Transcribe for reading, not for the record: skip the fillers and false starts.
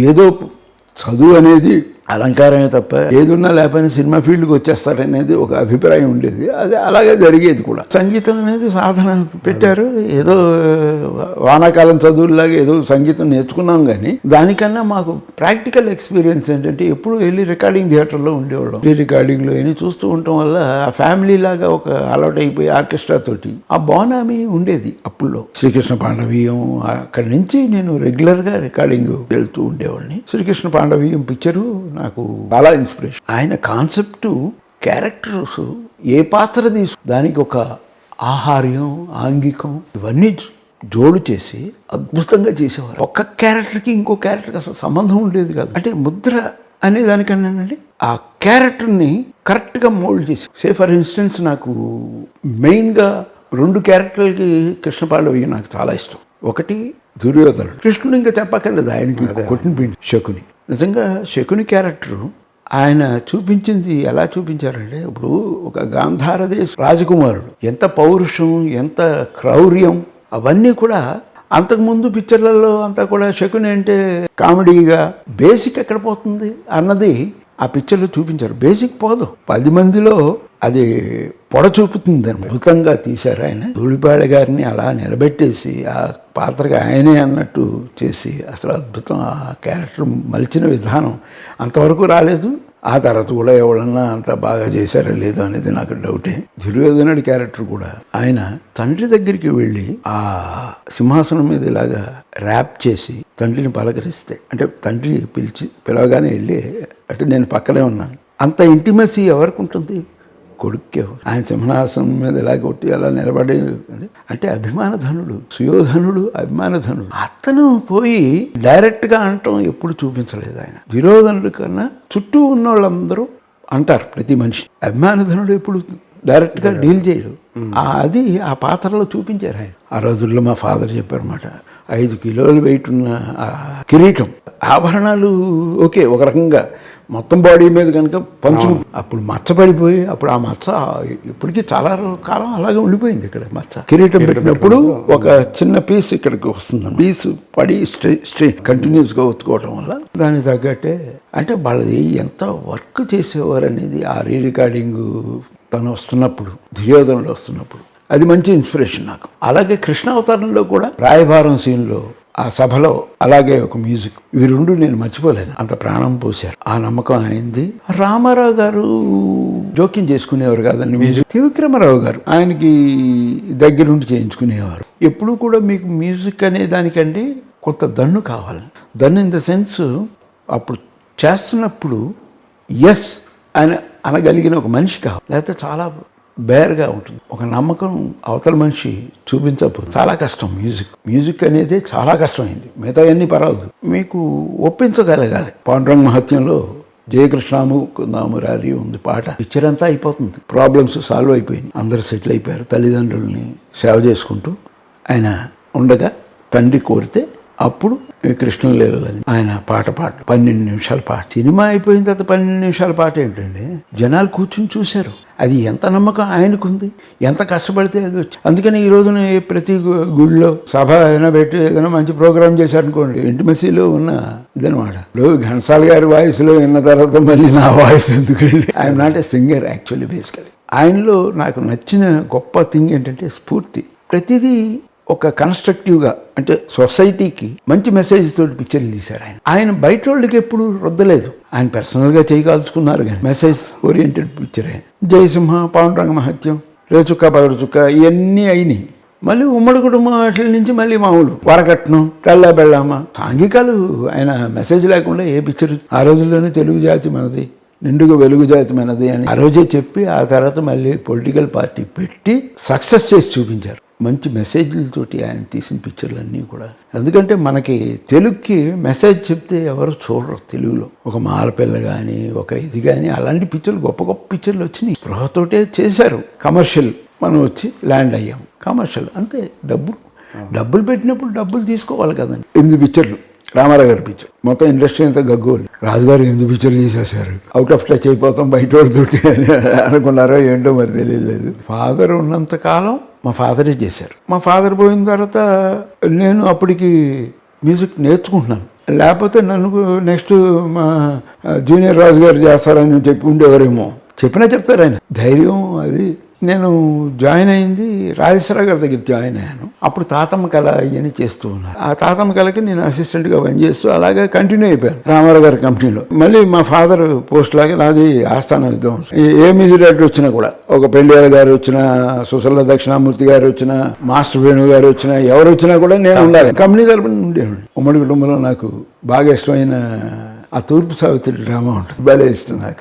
ఏదో చదువు అనేది అలంకారమే తప్ప ఏదున్నా లేకపోయినా సినిమా ఫీల్డ్కి వచ్చేస్తారనేది ఒక అభిప్రాయం ఉండేది. అది అలాగే జరిగేది కూడా. సంగీతం అనేది సాధన పెట్టారు, ఏదో వానాకాలం చదువులాగా ఏదో సంగీతం నేర్చుకున్నాం. కానీ దానికన్నా మాకు ప్రాక్టికల్ ఎక్స్పీరియన్స్ ఏంటంటే ఎప్పుడు వెళ్ళి రికార్డింగ్ థియేటర్లో ఉండేవాళ్ళం. రికార్డింగ్లో అని చూస్తూ ఉండటం వల్ల ఆ ఫ్యామిలీ లాగా ఒక అలవాటు అయిపోయి ఆర్కెస్ట్రా తోటి ఆ బాణామి ఉండేది. అప్పుల్లో శ్రీకృష్ణ పాండవీయం అక్కడి నుంచి నేను రెగ్యులర్గా రికార్డింగ్ వెళ్తూ ఉండేవాడిని. శ్రీకృష్ణ పాండవీయం పిక్చరు నాకు చాలా ఇన్స్పిరేషన్. ఆయన కాన్సెప్టు, క్యారెక్టర్స్, ఏ పాత్ర దానికి ఒక ఆహార్యం, ఆంగికం ఇవన్నీ జోడు చేసి అద్భుతంగా చేసేవారు. ఒక్క క్యారెక్టర్కి ఇంకో క్యారెక్టర్కి అసలు సంబంధం ఉండేది కాదు. అంటే ముద్ర అనే దానికన్నానండి ఆ క్యారెక్టర్ని కరెక్ట్గా మోల్డ్ చేసి. సే ఫర్ ఇన్స్టెన్స్ నాకు మెయిన్గా 2 క్యారెక్టర్లకి కృష్ణ పాండవీయం నాకు చాలా ఇష్టం. ఒకటి దుర్యోధనుడు. కృష్ణుడు ఇంకా చెప్పక్కర్లేదు, ఆయనకి కొట్టిన పిండి శకుని. నిజంగా శకుని క్యారెక్టరు ఆయన చూపించింది ఎలా చూపించారంటే, ఇప్పుడు ఒక గాంధార దేశ రాజకుమారుడు ఎంత పౌరుషం, ఎంత క్రౌర్యం, అవన్నీ కూడా అంతకుముందు పిక్చర్లలో అంతా కూడా శకుని అంటే కామెడీగా బేసిక్ ఎక్కడ పోతుంది అన్నది ఆ పిక్చర్లో చూపించారు. బేసిక్ పోదు, 10 మందిలో అది పొడ చూపుతుంది. అద్భుతంగా తీశారు ఆయన. ధూళిపాడ గారిని అలా నిలబెట్టేసి ఆ పాత్రగా ఆయనే అన్నట్టు చేసి అసలు అద్భుతం. ఆ క్యారెక్టర్ మలిచిన విధానం అంతవరకు రాలేదు. ఆ తర్వాత కూడా ఎవరన్నా అంత బాగా చేశారో లేదో అనేది నాకు డౌటే. దుర్యోధనుడి క్యారెక్టర్ కూడా ఆయన తండ్రి దగ్గరికి వెళ్ళి ఆ సింహాసనం మీద ఇలాగా ర్యాప్ చేసి తండ్రిని పలకరిస్తే, అంటే తండ్రి పిలవగానే వెళ్ళి అంటే నేను పక్కనే ఉన్నాను. అంత ఇంటిమసీ ఎవరికి ఉంటుంది? కొడుక్కే. ఆయన సింహాసనం మీద ఇలా కొట్టి అలా నిలబడి అంటే అభిమానధనుడు, సుయోధనుడు అభిమానధనుడు. అతను పోయి డైరెక్ట్గా అనటం ఎప్పుడు చూపించలేదు ఆయన. దుర్యోధనుడి కన్నా చుట్టూ ఉన్న వాళ్ళందరూ అంటారు ప్రతి మనిషి. అభిమానధనుడు ఎప్పుడు డైరెక్ట్గా డీల్ చేయడు. అది ఆ పాత్రలో చూపించారు ఆయన. ఆ రోజుల్లో మా ఫాదర్ చెప్పారన్నమాట, 5 కిలోలు వెయిట్ ఉన్న ఆ కిరీటం, ఆభరణాలు ఓకే ఒక రకంగా మొత్తం బాడీ మీద కనుక పంచు అప్పుడు మచ్చపడిపోయి, అప్పుడు ఆ మచ్చ ఇప్పటికీ చాలా కాలం అలాగే ఉండిపోయింది. ఇక్కడ మచ్చ కిరీటం పెట్టినప్పుడు ఒక చిన్న పీస్ ఇక్కడికి వస్తుంది. పీస్ పడి స్ట్రే కంటిన్యూస్గా ఒత్తుకోవటం వల్ల దానికి తగ్గట్టే అంటే వాళ్ళది ఎంత వర్క్ చేసేవారు అనేది ఆ రికార్డింగ్ తను వస్తున్నప్పుడు, దుర్యోధనుడు వస్తున్నప్పుడు అది మంచి ఇన్స్పిరేషన్ నాకు. అలాగే కృష్ణావతారంలో కూడా రాయభారం సీన్లో ఆ సభలో అలాగే ఒక మ్యూజిక్, ఇవి 2 నేను మర్చిపోలేను. అంత ప్రాణం పోశారు. ఆ నమ్మకం అయింది. రామారావు గారు జోక్యం చేసుకునేవారు కాదండి మ్యూజిక్. త్రివిక్రమరావు గారు ఆయనకి దగ్గరుండి చేయించుకునేవారు. ఎప్పుడు కూడా మీకు మ్యూజిక్ అనే దానికంటే కొంత దన్ను కావాలి. దన్ను ఇన్ ద సెన్స్ అప్పుడు చేస్తున్నప్పుడు ఎస్ అని అనగలిగిన ఒక మనిషి కావాలి, లేకపోతే చాలా బేర్గా ఉంటుంది. ఒక నమ్మకం అవతల మనిషి చూపించకపోతే చాలా కష్టం. మ్యూజిక్ అనేది చాలా కష్టమైంది. మిగతా అన్ని పర్వాలేదు, మీకు ఒప్పించగలగాలి. పాండురంగ మహత్యంలో జయకృష్ణాము కుందామురారి ఉంది పాట. పిక్చర్ అంతా అయిపోతుంది, ప్రాబ్లమ్స్ సాల్వ్ అయిపోయింది, అందరు సెటిల్ అయిపోయారు. తల్లిదండ్రుల్ని సేవ చేసుకుంటూ ఆయన ఉండగా తండ్రి కోరితే అప్పుడు కృష్ణలీలని ఆయన పాట 12 నిమిషాల పాట. సినిమా అయిపోయిన తర్వాత 12 నిమిషాల పాట ఏంటండి, జనాలు కూర్చుని చూశారు. అది ఎంత నమ్మకం ఆయనకుంది, ఎంత కష్టపడితే అది వచ్చి. అందుకని ఈ రోజున ప్రతి గుడిలో సభ ఏదైనా పెట్టి ఏదైనా మంచి ప్రోగ్రామ్ చేశారనుకోండి, ఇంటిమసీలో ఉన్న ఇదనమాట. ఇప్పుడు ఘంటసాల గారి వాయిస్లో విన్న తర్వాత మళ్ళీ నా వాయిస్ ఎందుకండి. I'm not a singer actually. Basically ఆయనలో నాకు నచ్చిన గొప్ప థింగ్ ఏంటంటే స్ఫూర్తి. ప్రతిదీ ఒక కన్స్ట్రక్టివ్గా, అంటే సొసైటీకి మంచి మెసేజ్ తోటి పిక్చర్లు తీశారు ఆయన. ఆయన బయట వాళ్ళకి ఎప్పుడు రుద్దలేదు. ఆయన పర్సనల్గా చేయగలుచుకున్నారు కానీ మెసేజ్ ఓరియంటెడ్ పిక్చరే. జయసింహ, పాండురంగ మహత్యం, రేచుక్క పగడుచుక్క ఇవన్నీ అయినాయి. మళ్ళీ ఉమ్మడి కుటుంబం వాటి నుంచి మళ్ళీ మామూలు వరకట్నం, తెల్ల బెళ్ళమ్మ, సాంఘికాలు. ఆయన మెసేజ్ లేకుండా ఏ పిక్చర్. ఆ రోజుల్లోనే తెలుగు జాతి మనది, నిండుగా వెలుగు జాతి మనది అని ఆ రోజే చెప్పి ఆ తర్వాత మళ్ళీ పొలిటికల్ పార్టీ పెట్టి సక్సెస్ చేసి చూపించారు. మంచి మెసేజ్లతోటి ఆయన తీసిన పిక్చర్లన్నీ కూడా. ఎందుకంటే మనకి తెలుగుకి మెసేజ్ చెప్తే ఎవరు చూడరు. తెలుగులో ఒక మాలపిల్ల కానీ ఒక ఇది కానీ అలాంటి పిక్చర్లు గొప్ప గొప్ప పిక్చర్లు వచ్చినాయి. స్పృహతోటే చేశారు. కమర్షియల్ మనం వచ్చి ల్యాండ్ అయ్యాం. కమర్షియల్ అంతే. డబ్బులు పెట్టినప్పుడు డబ్బులు తీసుకోవాలి కదండి. 8 పిక్చర్లు రామారావు గారి పిక్చర్, మొత్తం ఇండస్ట్రీ అంతా గగ్గోలు. రాజుగారు 8 పిక్చర్లు చేసేసారు. అవుట్ ఆఫ్ టచ్ అయిపోతాం బయట వాళ్ళతోటి అని అనుకున్నారో ఏంటో మరి తెలియలేదు. ఫాదర్ ఉన్నంతకాలం మా ఫాదరే చేశారు. మా ఫాదర్ పోయిన తర్వాత నేను అప్పటికి మ్యూజిక్ నేర్చుకుంటున్నాను. లేకపోతే నన్ను నెక్స్ట్ మా జూనియర్ రాజు గారు చేస్తారని చెప్పి ఉండేవారేమో. చెప్పినా చెప్తారు ఆయన. ధైర్యం అది. నేను జాయిన్ అయింది రాజేశ్వర గారి దగ్గర జాయిన్ అయ్యాను. అప్పుడు తాతమ్మ కళ ఇవన్నీ చేస్తూ ఉన్నారు. ఆ తాతమ్మ కళకి నేను అసిస్టెంట్గా పనిచేస్తూ అలాగే కంటిన్యూ అయిపోయాను రామారావు గారి కంపెనీలో. మళ్ళీ మా ఫాదర్ పోస్ట్ లాగా నాది ఆస్థాన విద్వాంసం. ఏ మ్యూజిక్ డైరెక్టర్ వచ్చినా కూడా, ఒక పెండియాల గారు వచ్చినా, సుసల్ల దక్షిణామూర్తి గారు వచ్చినా, మాస్టర్ వేణు గారు వచ్చినా, ఎవరు వచ్చినా కూడా నేను ఉండాలి. కంపెనీ తరపున ఉండేవాడిని. ఉమ్మడి కుటుంబంలో నాకు బాగా ఇష్టమైన ఆ తూర్పు సావిత్రి డ్రామా ఉంటుంది, భలే ఇష్టం నాకు.